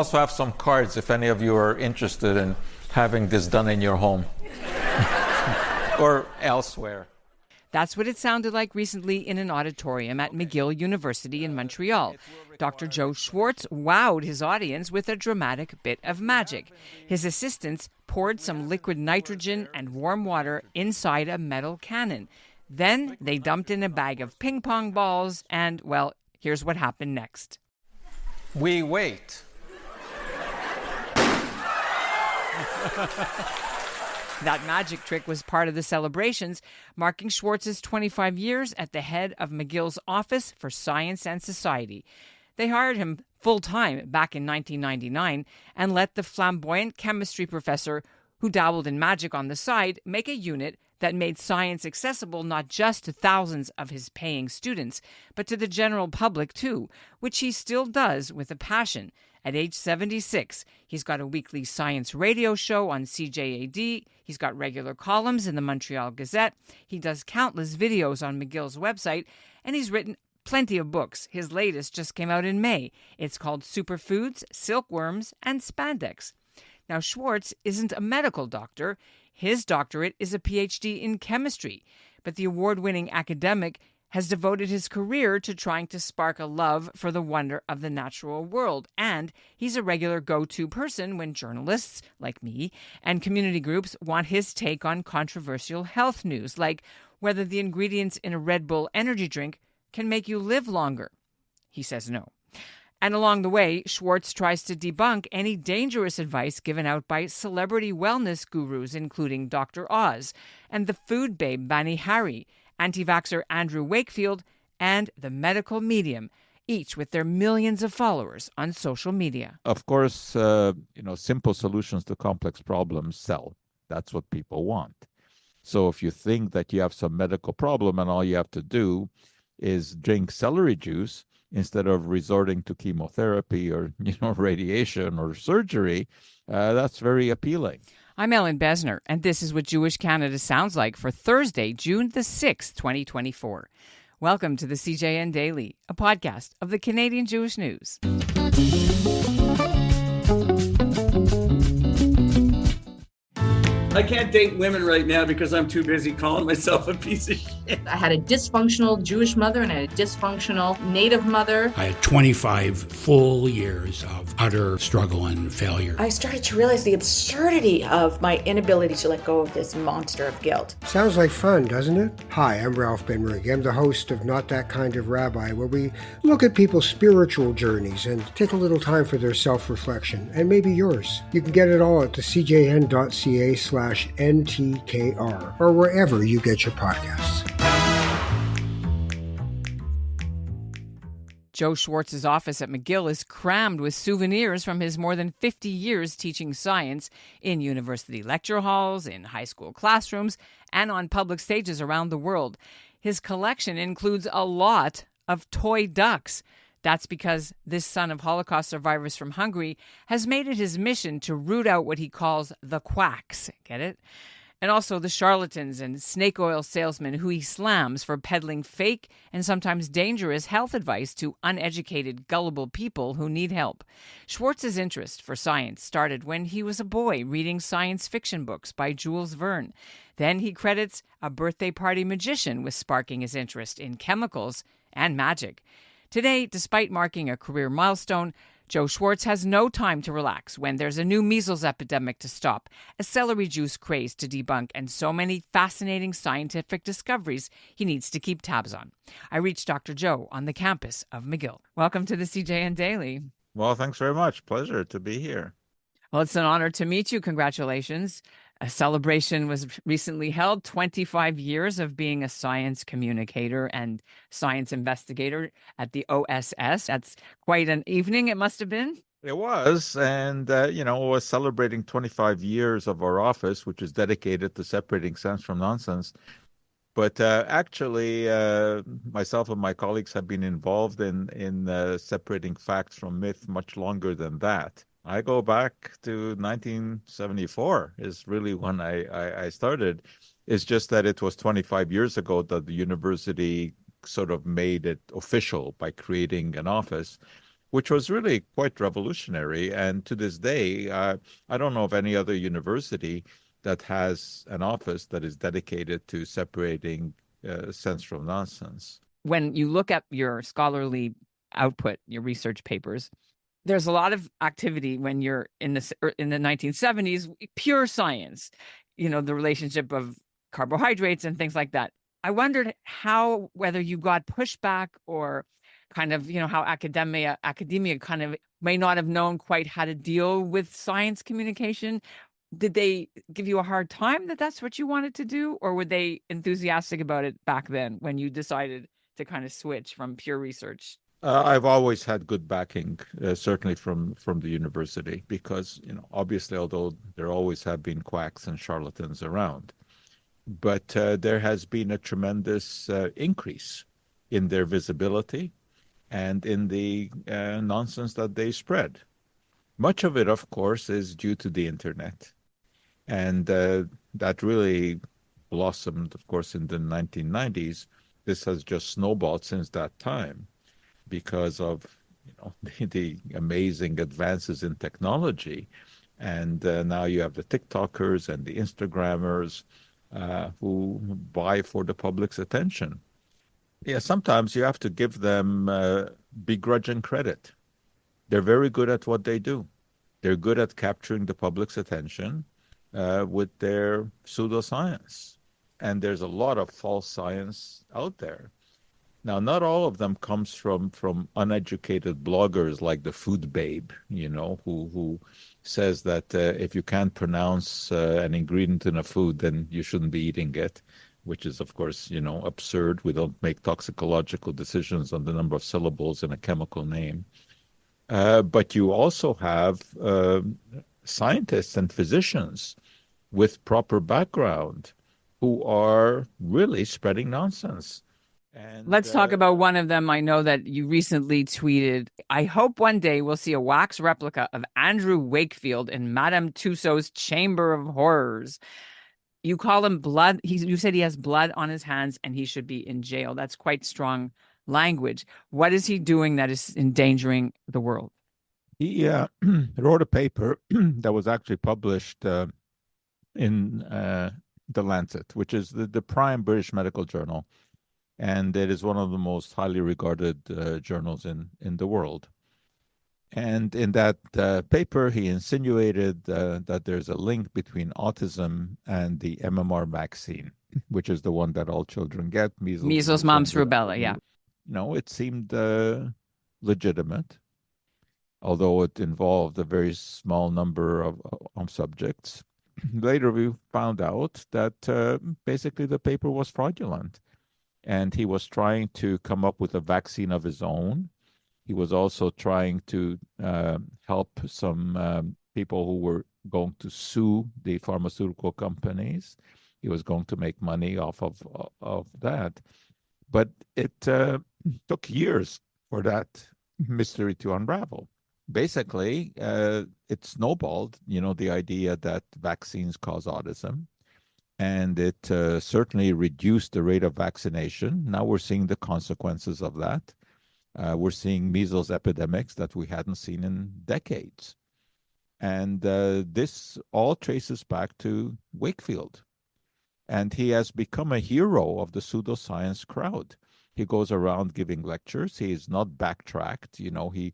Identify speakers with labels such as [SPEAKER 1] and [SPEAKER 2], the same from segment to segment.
[SPEAKER 1] also have some cards if any of you are interested in having this done in your home or elsewhere.
[SPEAKER 2] That's what it sounded like recently in an auditorium at McGill University in Montreal. Dr. Joe Schwarcz wowed his audience with a dramatic bit of magic. His assistants poured some liquid nitrogen and warm water inside a metal cannon. Then they dumped in a bag of ping pong balls and, well, here's what happened next.
[SPEAKER 1] We wait.
[SPEAKER 2] That magic trick was part of the celebrations, marking Schwartz's 25 years at the head of McGill's Office for Science and Society. They hired him full-time back in 1999 and let the flamboyant chemistry professor, who dabbled in magic on the side, make a unit that made science accessible not just to thousands of his paying students, but to the general public too, which he still does with a passion. At age 76, he's got a weekly science radio show on CJAD. He's got regular columns in the Montreal Gazette. He does countless videos on McGill's website, and he's written plenty of books. His latest just came out in May. It's called Superfoods, Silkworms, and Spandex. Now, Schwarcz isn't a medical doctor. His doctorate is a PhD in chemistry, but the award-winning academic has devoted his career to trying to spark a love for the wonder of the natural world. And he's a regular go-to person when journalists, like me, and community groups want his take on controversial health news, like whether the ingredients in a Red Bull energy drink can make you live longer. He says no. And along the way, Schwarcz tries to debunk any dangerous advice given out by celebrity wellness gurus, including Dr. Oz and the food babe Bani Hari, anti-vaxxer Andrew Wakefield, and the medical medium, each with their millions of followers on social media.
[SPEAKER 3] Of course, simple solutions to complex problems sell. That's what people want. So if you think that you have some medical problem and all you have to do is drink celery juice instead of resorting to chemotherapy or radiation or surgery, that's very appealing.
[SPEAKER 2] I'm Ellen Besner, and this is what Jewish Canada sounds like for Thursday, June the 6th, 2024. Welcome to the CJN Daily, a podcast of the Canadian Jewish News.
[SPEAKER 4] I can't date women right now because I'm too busy calling myself a piece of shit.
[SPEAKER 5] I had a dysfunctional Jewish mother and I had a dysfunctional Native mother.
[SPEAKER 6] I had 25 full years of utter struggle and failure.
[SPEAKER 7] I started to realize the absurdity of my inability to let go of this monster of guilt.
[SPEAKER 8] Sounds like fun, doesn't it? Hi, I'm Ralph Benrig. I'm the host of Not That Kind of Rabbi, where we look at people's spiritual journeys and take a little time for their self-reflection, and maybe yours. You can get it all at the cjn.ca/NTKR or wherever you get your podcasts.
[SPEAKER 2] Joe Schwartz's office at McGill is crammed with souvenirs from his more than 50 years teaching science in university lecture halls, in high school classrooms, and on public stages around the world. His collection includes a lot of toy ducks. That's because this son of Holocaust survivors from Hungary has made it his mission to root out what he calls the quacks. Get it? And also the charlatans and snake oil salesmen who he slams for peddling fake and sometimes dangerous health advice to uneducated, gullible people who need help. Schwartz's interest for science started when he was a boy reading science fiction books by Jules Verne. Then he credits a birthday party magician with sparking his interest in chemicals and magic. Today, despite marking a career milestone, Joe Schwarcz has no time to relax when there's a new measles epidemic to stop, a celery juice craze to debunk, and so many fascinating scientific discoveries he needs to keep tabs on. I reached Dr. Joe on the campus of McGill. Welcome to the CJN Daily.
[SPEAKER 3] Well, thanks very much. Pleasure to be here.
[SPEAKER 2] Well, it's an honor to meet you. Congratulations. A celebration was recently held, 25 years of being a science communicator and science investigator at the OSS. That's quite an evening it must have been.
[SPEAKER 3] It was, and, it was celebrating 25 years of our office, which is dedicated to separating sense from nonsense. But actually, myself and my colleagues have been involved in separating facts from myth much longer than that. I go back to 1974 is really when I started. It's just that it was 25 years ago that the university sort of made it official by creating an office. which was really quite revolutionary. And to this day, I don't know of any other university that has an office that is dedicated to separating sense from nonsense.
[SPEAKER 2] When you look at your scholarly output, your research papers, there's a lot of activity when you're in the 1970s, pure science, the relationship of carbohydrates and things like that. I wondered whether you got pushback or kind of, how academia kind of may not have known quite how to deal with science communication. Did they give you a hard time that that's what you wanted to do? Or were they enthusiastic about it back then when you decided to kind of switch from pure research?
[SPEAKER 3] I've always had good backing, certainly from the university, because, obviously, although there always have been quacks and charlatans around, but there has been a tremendous increase in their visibility and in the nonsense that they spread. Much of it, of course, is due to the internet. And that really blossomed, of course, in the 1990s. This has just snowballed since that time because of the amazing advances in technology. And now you have the TikTokers and the Instagrammers who vie for the public's attention. Yeah, sometimes you have to give them begrudging credit. They're very good at what they do. They're good at capturing the public's attention with their pseudoscience. And there's a lot of false science out there. Now, not all of them comes from uneducated bloggers like the Food Babe, who says that if you can't pronounce an ingredient in a food, then you shouldn't be eating it, which is, of course, absurd. We don't make toxicological decisions on the number of syllables in a chemical name. But you also have scientists and physicians with proper background who are really spreading nonsense. And
[SPEAKER 2] let's talk about one of them. I know that you recently tweeted, I hope one day we'll see a wax replica of Andrew Wakefield in Madame Tussauds Chamber of Horrors. You call him blood. You said he has blood on his hands and he should be in jail. That's quite strong language. What is he doing that is endangering the world?
[SPEAKER 3] He wrote a paper that was actually published in The Lancet, which is the prime British medical journal. And it is one of the most highly regarded journals in the world. And in that paper, he insinuated that there's a link between autism and the MMR vaccine, which is the one that all children get.
[SPEAKER 2] Measles, mumps, rubella, yeah.
[SPEAKER 3] It seemed legitimate, although it involved a very small number of subjects. Later, we found out that basically the paper was fraudulent. And he was trying to come up with a vaccine of his own. He was also trying to help some people who were going to sue the pharmaceutical companies. He was going to make money off of that. But it took years for that mystery to unravel. Basically, it snowballed, the idea that vaccines cause autism. And it certainly reduced the rate of vaccination. Now we're seeing the consequences of that. We're seeing measles epidemics that we hadn't seen in decades. And this all traces back to Wakefield. And he has become a hero of the pseudoscience crowd. He goes around giving lectures. He is not backtracked. He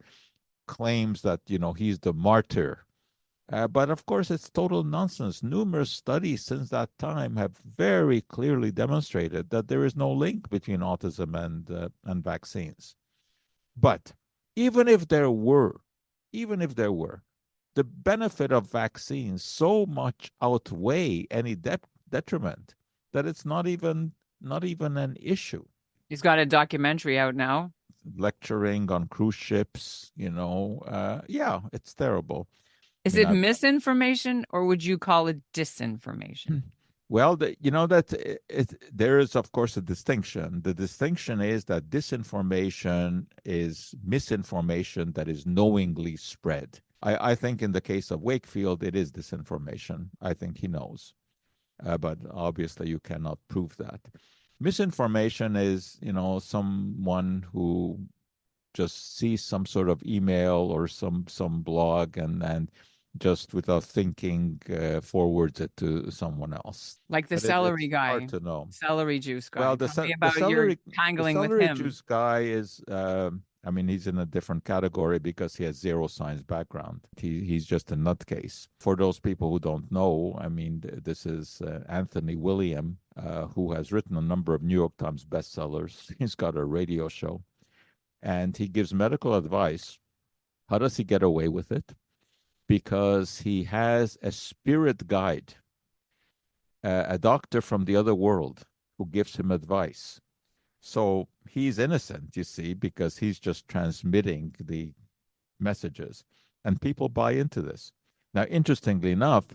[SPEAKER 3] claims that, he's the martyr. But of course, it's total nonsense. Numerous studies since that time have very clearly demonstrated that there is no link between autism and vaccines. But even if there were, the benefit of vaccines so much outweigh any detriment that it's not even an issue.
[SPEAKER 2] He's got a documentary out now.
[SPEAKER 3] Lecturing on cruise ships, yeah, it's terrible.
[SPEAKER 2] Is it misinformation or would you call it disinformation?
[SPEAKER 3] Well, there is, of course, a distinction. The distinction is that disinformation is misinformation that is knowingly spread. I think in the case of Wakefield, it is disinformation. I think he knows. But obviously, you cannot prove that. Misinformation is, someone who just sees some sort of email or some blog and just without thinking forwards it to someone else.
[SPEAKER 2] Like the
[SPEAKER 3] But
[SPEAKER 2] celery
[SPEAKER 3] it's
[SPEAKER 2] guy,
[SPEAKER 3] hard to know.
[SPEAKER 2] celery juice guy.
[SPEAKER 3] Well,
[SPEAKER 2] Tell me about your
[SPEAKER 3] the
[SPEAKER 2] tangling with
[SPEAKER 3] celery
[SPEAKER 2] him.
[SPEAKER 3] juice guy is, I mean, he's in a different category because he has zero science background. He's just a nutcase. For those people who don't know, I mean, this is Anthony William, who has written a number of New York Times bestsellers. He's got a radio show, and he gives medical advice. How does he get away with it? Because he has a spirit guide, a doctor from the other world who gives him advice. So he's innocent, you see, because he's just transmitting the messages. And people buy into this. Now, interestingly enough,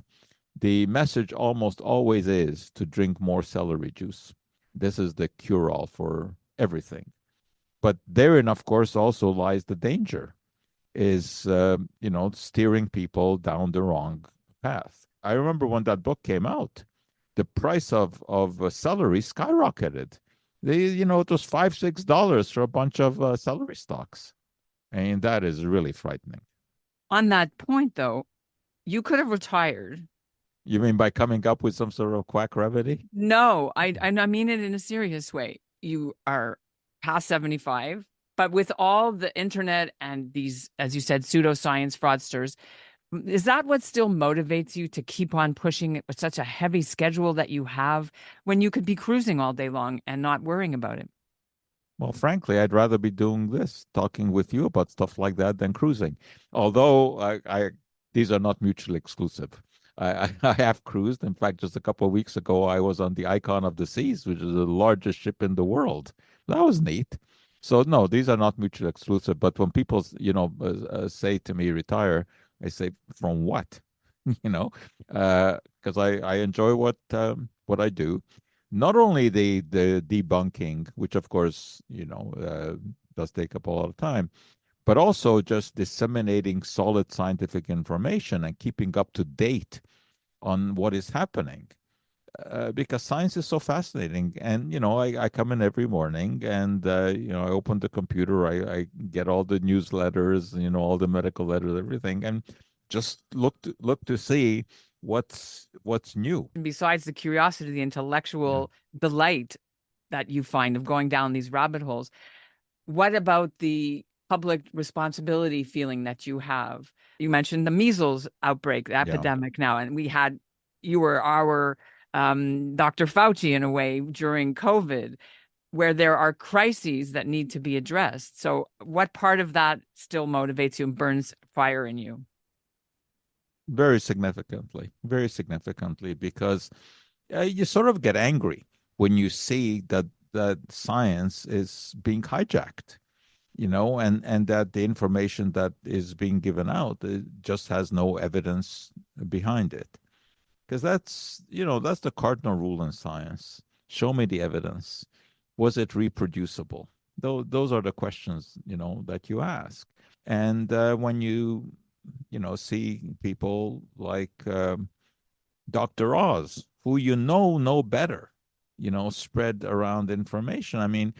[SPEAKER 3] the message almost always is to drink more celery juice. This is the cure-all for everything. But therein, of course, also lies the danger, is, steering people down the wrong path. I remember when that book came out, the price of celery skyrocketed. It was $5-6 for a bunch of celery stocks. And that is really frightening.
[SPEAKER 2] On that point, though, you could have retired.
[SPEAKER 3] You mean by coming up with some sort of quack remedy?
[SPEAKER 2] No, I mean it in a serious way. You are past 75, but with all the internet and these, as you said, pseudoscience fraudsters, is that what still motivates you to keep on pushing it with such a heavy schedule that you have when you could be cruising all day long and not worrying about it?
[SPEAKER 3] Well, frankly, I'd rather be doing this, talking with you about stuff like that than cruising. Although these are not mutually exclusive. I have cruised. In fact, just a couple of weeks ago, I was on the Icon of the Seas, which is the largest ship in the world. That was neat. So no, these are not mutually exclusive. But when people, say to me, retire, I say, from what? Because I enjoy what I do. Not only the debunking, which of course, does take up a lot of time, but also just disseminating solid scientific information and keeping up to date on what is happening. Because science is so fascinating. And, I come in every morning and, I open the computer, I get all the newsletters, all the medical letters, everything, and just look to see what's new.
[SPEAKER 2] And besides the curiosity, the intellectual delight that you find of going down these rabbit holes, what about the public responsibility feeling that you have? You mentioned the measles outbreak, the epidemic now, and you were our Dr. Fauci in a way during COVID, where there are crises that need to be addressed. So what part of that still motivates you and burns fire in you?
[SPEAKER 3] Very significantly, because you sort of get angry when you see that science is being hijacked, and that the information that is being given out, it just has no evidence behind it. Because that's the cardinal rule in science. Show me the evidence. Was it reproducible? Those are the questions, that you ask. And when you see people like Dr. Oz, who know better, spread around information. I mean,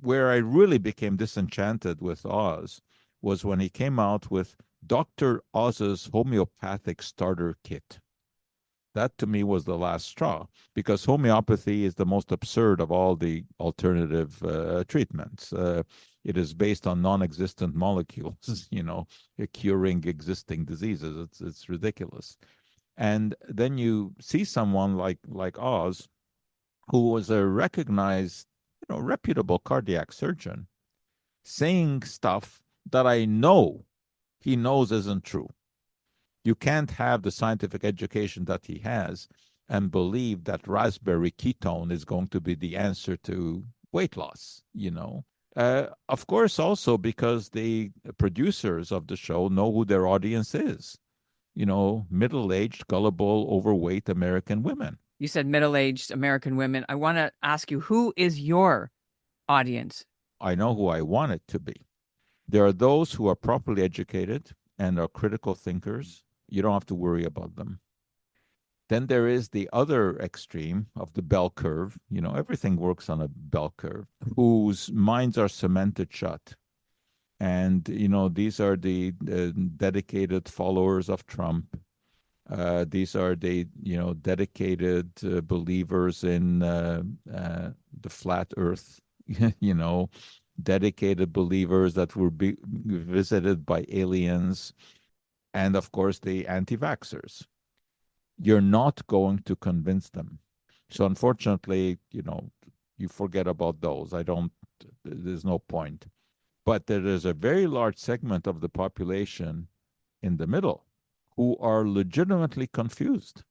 [SPEAKER 3] where I really became disenchanted with Oz was when he came out with Dr. Oz's homeopathic starter kit. That to me was the last straw, because homeopathy is the most absurd of all the alternative treatments. It is based on non-existent molecules, curing existing diseases. It's ridiculous. And then you see someone like Oz, who was a recognized, reputable cardiac surgeon, saying stuff that I know he knows isn't true. You can't have the scientific education that he has and believe that raspberry ketone is going to be the answer to weight loss, Of course, also because the producers of the show know who their audience is, middle-aged, gullible, overweight American women.
[SPEAKER 2] You said middle-aged American women. I want to ask you, who is your audience?
[SPEAKER 3] I know who I want it to be. There are those who are properly educated and are critical thinkers. You don't have to worry about them. Then there is the other extreme of the bell curve. Everything works on a bell curve, whose minds are cemented shut. And, these are the dedicated followers of Trump. These are the, dedicated believers in the flat earth, dedicated believers that were visited by aliens, and of course the anti-vaxxers. You're not going to convince them. So unfortunately, you forget about those. There's no point. But there is a very large segment of the population in the middle who are legitimately confused,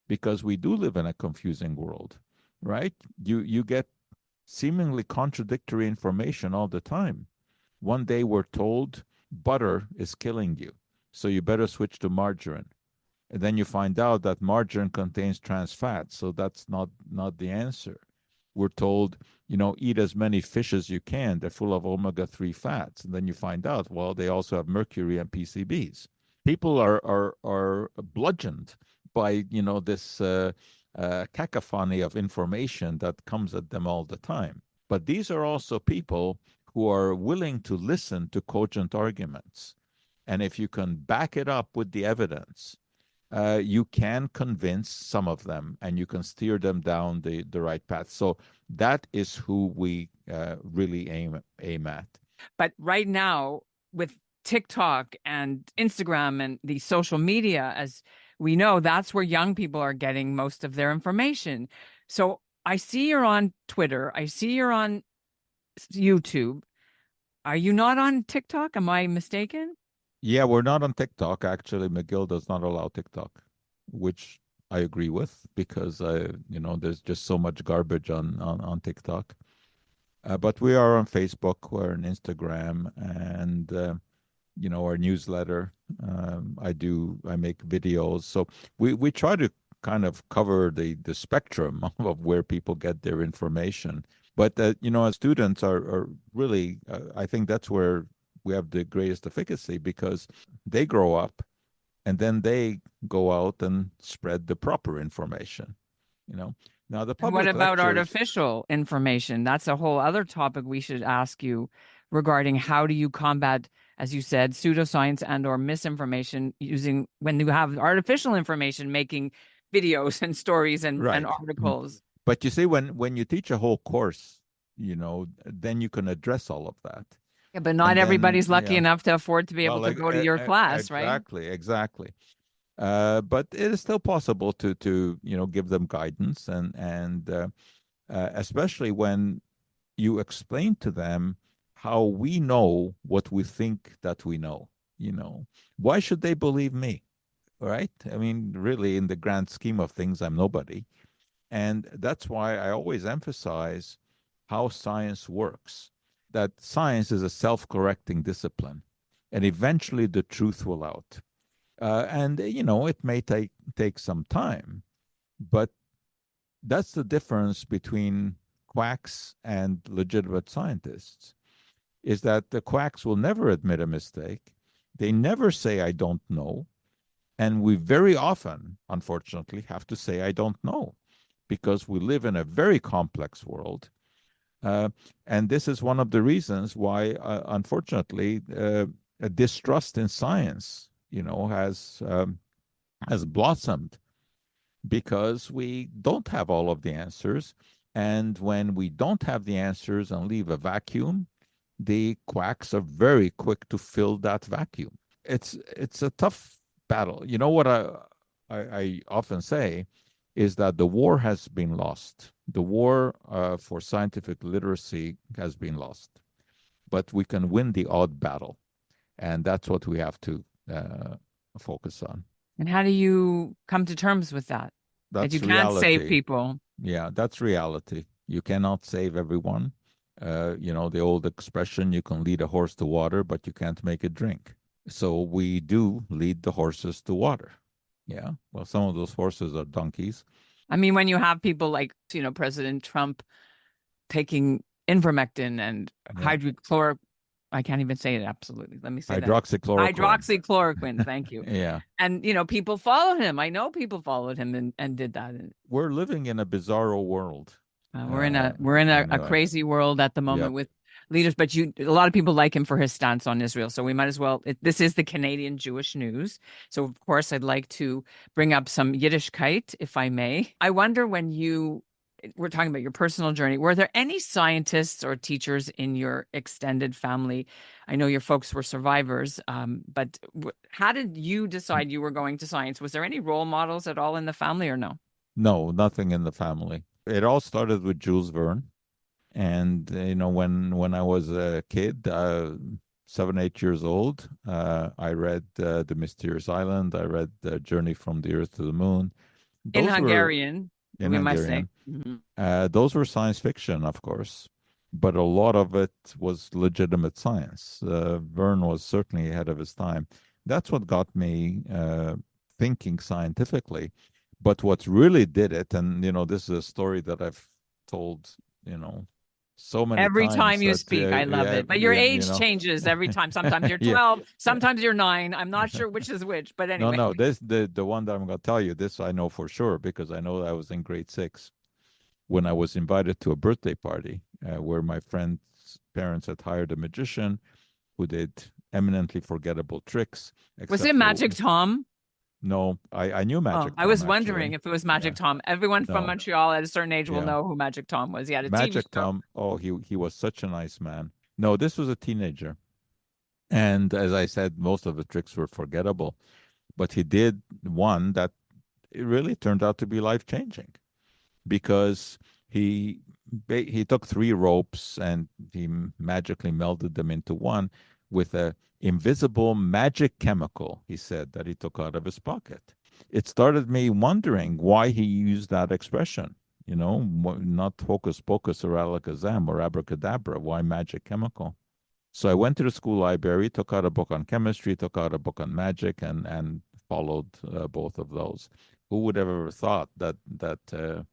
[SPEAKER 3] because we do live in a confusing world, right? You get seemingly contradictory information all the time. One day we're told butter is killing you, so you better switch to margarine. And then you find out that margarine contains trans fats, so that's not the answer. We're told, eat as many fish as you can. They're full of omega-3 fats. And then you find out, well, they also have mercury and PCBs. People are bludgeoned by, this cacophony of information that comes at them all the time. But these are also people who are willing to listen to cogent arguments. And if you can back it up with the evidence, you can convince some of them, and you can steer them down the right path. So that is who we really aim at.
[SPEAKER 2] But right now, with TikTok and Instagram and the social media, as we know, that's where young people are getting most of their information. So I see you're on Twitter. I see you're on YouTube. Are you not on TikTok? Am I mistaken?
[SPEAKER 3] Yeah, we're not on TikTok. Actually, McGill does not allow TikTok, which I agree with, because there's just so much garbage on TikTok. But we are on Facebook, we're on Instagram, and our newsletter. I make videos, so we try to kind of cover the spectrum of where people get their information. But as students are really, I think that's where we have the greatest efficacy, because they grow up and then they go out and spread the proper information. Now the public.
[SPEAKER 2] What about
[SPEAKER 3] lectures,
[SPEAKER 2] artificial information? That's a whole other topic we should ask you regarding how do you combat, as you said, pseudoscience and or misinformation when you have artificial information making videos and stories and articles.
[SPEAKER 3] But you see, when you teach a whole course, then you can address all of that.
[SPEAKER 2] Yeah, but not everybody's lucky enough to afford to be able to go to your class, right?
[SPEAKER 3] Exactly. But it is still possible to give them guidance, and especially when you explain to them how we know what we think that we know. Why should they believe me, right? I mean, really, in the grand scheme of things, I'm nobody. And that's why I always emphasize how science works, that science is a self-correcting discipline, and eventually the truth will out. And, it may take some time, but that's the difference between quacks and legitimate scientists, is that the quacks will never admit a mistake. They never say, I don't know. And we very often, unfortunately, have to say, I don't know, because we live in a very complex world. And this is one of the reasons why, unfortunately, a distrust in science, has blossomed, because we don't have all of the answers. And when we don't have the answers and leave a vacuum, the quacks are very quick to fill that vacuum. It's a tough battle. What I often say is that the war has been lost. The war for scientific literacy has been lost. But we can win the odd battle. And that's what we have to focus on.
[SPEAKER 2] And how do you come to terms with that?
[SPEAKER 3] That's
[SPEAKER 2] that you
[SPEAKER 3] reality.
[SPEAKER 2] Can't save people.
[SPEAKER 3] Yeah, that's reality. You cannot save everyone. The old expression, you can lead a horse to water, but you can't make it drink. So we do lead the horses to water. Yeah. Well, some of those horses are donkeys.
[SPEAKER 2] I mean, when you have people like, President Trump taking ivermectin and I can't even say it absolutely. Let me say
[SPEAKER 3] hydroxychloroquine.
[SPEAKER 2] Hydroxychloroquine. Thank you.
[SPEAKER 3] Yeah.
[SPEAKER 2] And, people follow him. I know people followed him and did that.
[SPEAKER 3] We're living in a bizarro world.
[SPEAKER 2] We're in a crazy world at the moment with leaders, but a lot of people like him for his stance on Israel. So we might as well, this is the Canadian Jewish News. So of course, I'd like to bring up some Yiddishkeit, if I may. I wonder we're talking about your personal journey. Were there any scientists or teachers in your extended family? I know your folks were survivors, but how did you decide you were going to science? Was there any role models at all in the family or no?
[SPEAKER 3] No, nothing in the family. It all started with Jules Verne. And, when I was a kid, 7, 8 years old, I read The Mysterious Island. I read Journey from the Earth to the Moon.
[SPEAKER 2] In Hungarian.
[SPEAKER 3] In
[SPEAKER 2] we
[SPEAKER 3] Hungarian.
[SPEAKER 2] Might say. Mm-hmm.
[SPEAKER 3] Those were science fiction, of course, but a lot of it was legitimate science. Verne was certainly ahead of his time. That's what got me thinking scientifically. But what really did it, and this is a story that I've told, so many
[SPEAKER 2] every
[SPEAKER 3] times
[SPEAKER 2] time you
[SPEAKER 3] that,
[SPEAKER 2] speak, I love it. But your age changes every time. Sometimes you're 12, sometimes you're 9. I'm not sure which is which, but anyway.
[SPEAKER 3] No, this the one that I'm going to tell you. This I know for sure because I know I was in grade 6 when I was invited to a birthday party where my friend's parents had hired a magician who did eminently forgettable tricks.
[SPEAKER 2] Was it Magic Tom?
[SPEAKER 3] No, I knew Magic Tom.
[SPEAKER 2] I was wondering if it was Magic Tom. Everyone from Montreal at a certain age will know who Magic Tom was. He had a
[SPEAKER 3] Magic
[SPEAKER 2] TV show.
[SPEAKER 3] Tom. Oh, he was such a nice man. No, this was a teenager. And as I said, most of the tricks were forgettable. But he did one that it really turned out to be life-changing because he took 3 ropes and he magically melded them into one with a invisible magic chemical, he said, that he took out of his pocket. It started me wondering why he used that expression, not hocus pocus or alakazam or abracadabra, why magic chemical? So I went to the school library, took out a book on chemistry, took out a book on magic, and followed both of those. Who would have ever thought that a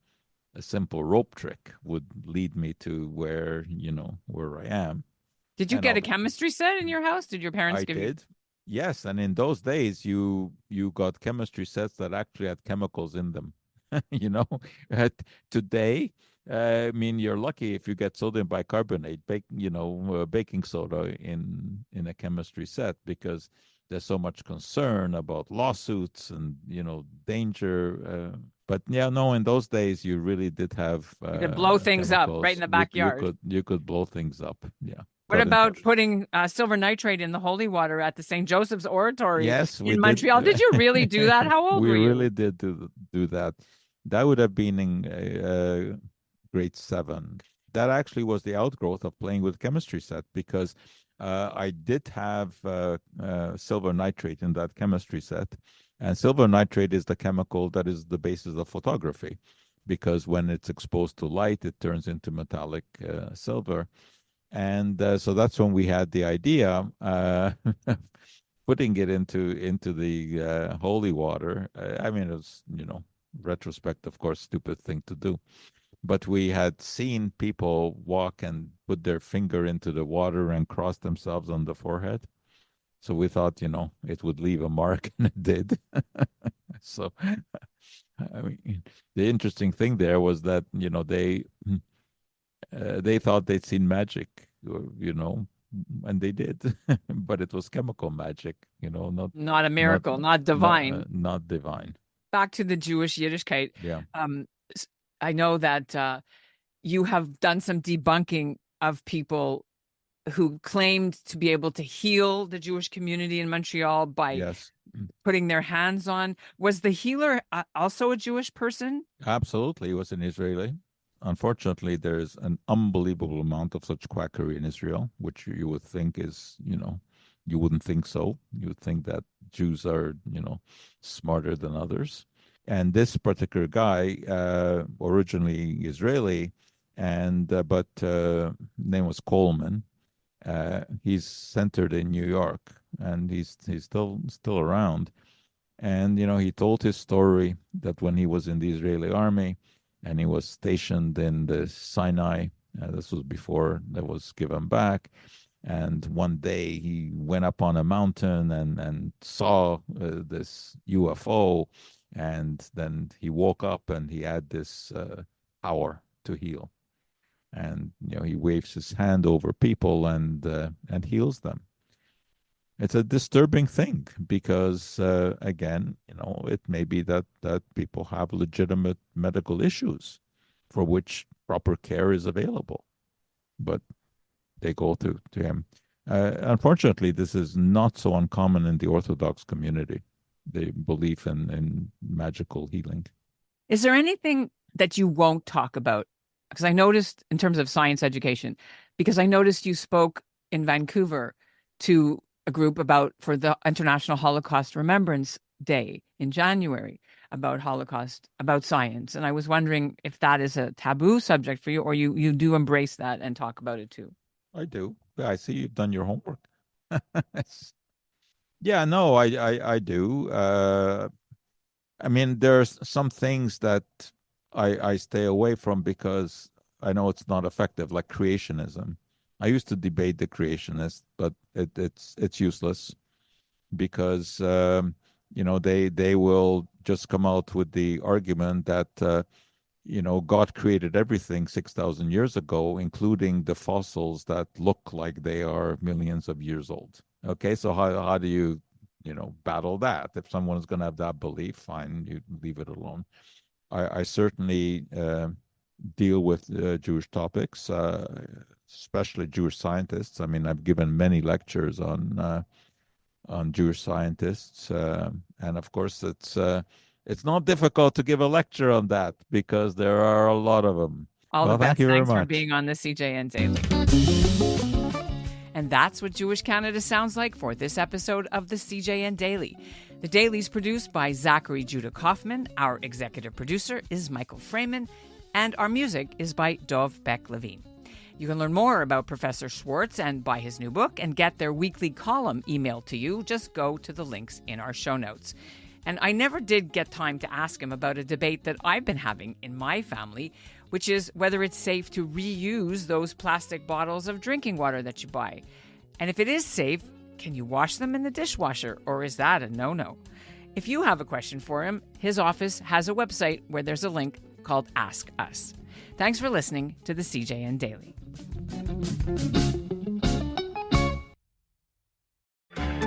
[SPEAKER 3] simple rope trick would lead me to where I am?
[SPEAKER 2] Did you get a chemistry set in your house? Did your parents give you? I did.
[SPEAKER 3] Yes, and in those days, you got chemistry sets that actually had chemicals in them. Today, you're lucky if you get sodium bicarbonate, baking soda in a chemistry set because there's so much concern about lawsuits and danger. But in those days you really did have
[SPEAKER 2] you could blow things
[SPEAKER 3] chemicals.
[SPEAKER 2] up right in the backyard.
[SPEAKER 3] You could blow things up. Yeah.
[SPEAKER 2] What about putting silver nitrate in the holy water at the St. Joseph's Oratory in Montreal? Did you really do that? How old were you?
[SPEAKER 3] We really did do that. That would have been in grade 7. That actually was the outgrowth of playing with chemistry set because I did have silver nitrate in that chemistry set. And silver nitrate is the chemical that is the basis of photography because when it's exposed to light, it turns into metallic silver. And so that's when we had the idea putting it into the holy water. It was, retrospect, of course, stupid thing to do. But we had seen people walk and put their finger into the water and cross themselves on the forehead. So we thought, it would leave a mark, and it did. So, the interesting thing there was that, they thought they'd seen magic, and they did, but it was chemical magic,
[SPEAKER 2] not a miracle, not divine.
[SPEAKER 3] Not divine.
[SPEAKER 2] Back to the Jewish Yiddishkeit.
[SPEAKER 3] Yeah.
[SPEAKER 2] I know that you have done some debunking of people who claimed to be able to heal the Jewish community in Montreal by putting their hands on. Was the healer also a Jewish person?
[SPEAKER 3] Absolutely. He was an Israeli. Unfortunately, there's an unbelievable amount of such quackery in Israel, which you would think is, you wouldn't think so. You would think that Jews are, smarter than others. And this particular guy, originally Israeli, but name was Coleman. He's centered in New York, and he's still around. And he told his story that when he was in the Israeli army, and he was stationed in the Sinai. This was before that was given back. And one day he went up on a mountain and saw this UFO. And then he woke up and he had this power to heal. and he waves his hand over people and heals them. It's a disturbing thing because again, it may be that people have legitimate medical issues for which proper care is available, but they go to him. Unfortunately, this is not so uncommon in the Orthodox community, the belief in magical healing.
[SPEAKER 2] Is there anything that you won't talk about? Because I noticed in terms of science education, because I noticed you spoke in Vancouver to a group for the International Holocaust Remembrance Day in January about science. And I was wondering if that is a taboo subject for you, or you do embrace that and talk about it too.
[SPEAKER 3] I do. I see you've done your homework. Yeah, no, I do. I mean, there's some things that I stay away from because I know it's not effective, like creationism. I used to debate the creationists, but it's useless because they will just come out with the argument that God created everything 6,000 years ago, including the fossils that look like they are millions of years old. Okay, so how do you battle that? If someone is going to have that belief, fine, you leave it alone. I certainly deal with Jewish topics, especially Jewish scientists. I mean, I've given many lectures on Jewish scientists, and of course, it's not difficult to give a lecture on that because there are a lot of them.
[SPEAKER 2] All the best.
[SPEAKER 3] Thank you very
[SPEAKER 2] Thanks
[SPEAKER 3] much
[SPEAKER 2] for being on the CJN Daily. And that's what Jewish Canada sounds like for this episode of the CJN Daily. The Daily is produced by Zachary Judah Kaufman. Our executive producer is Michael Freeman, and our music is by Dov Beck-Levine. You can learn more about Professor Schwarcz and buy his new book and get their weekly column emailed to you. Just go to the links in our show notes. And I never did get time to ask him about a debate that I've been having in my family, which is whether it's safe to reuse those plastic bottles of drinking water that you buy. And if it is safe, can you wash them in the dishwasher, or is that a no-no? If you have a question for him, his office has a website where there's a link called Ask Us. Thanks for listening to the CJN Daily.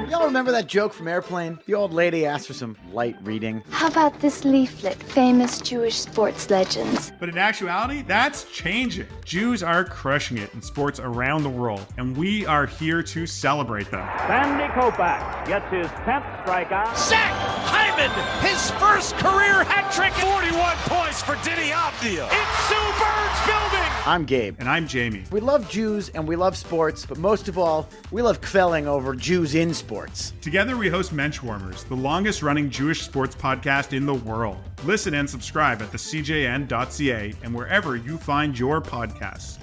[SPEAKER 9] Y'all remember that joke from Airplane? The old lady asked for some light reading.
[SPEAKER 10] How about this leaflet, famous Jewish sports legends?
[SPEAKER 11] But in actuality, that's changing. Jews are crushing it in sports around the world, and we are here to celebrate them.
[SPEAKER 12] Sandy Koufax gets his 10th strikeout.
[SPEAKER 13] Zach Hyman, his first career hat trick. 41 points for Diddy Avdia. It's Sue Bird's building.
[SPEAKER 9] I'm Gabe.
[SPEAKER 11] And I'm Jamie.
[SPEAKER 9] We love Jews and we love sports, but most of all, we love kvelling over Jews in sports.
[SPEAKER 11] Together we host Menschwarmers, the longest running Jewish sports podcast in the world. Listen and subscribe at thecjn.ca and wherever you find your podcasts.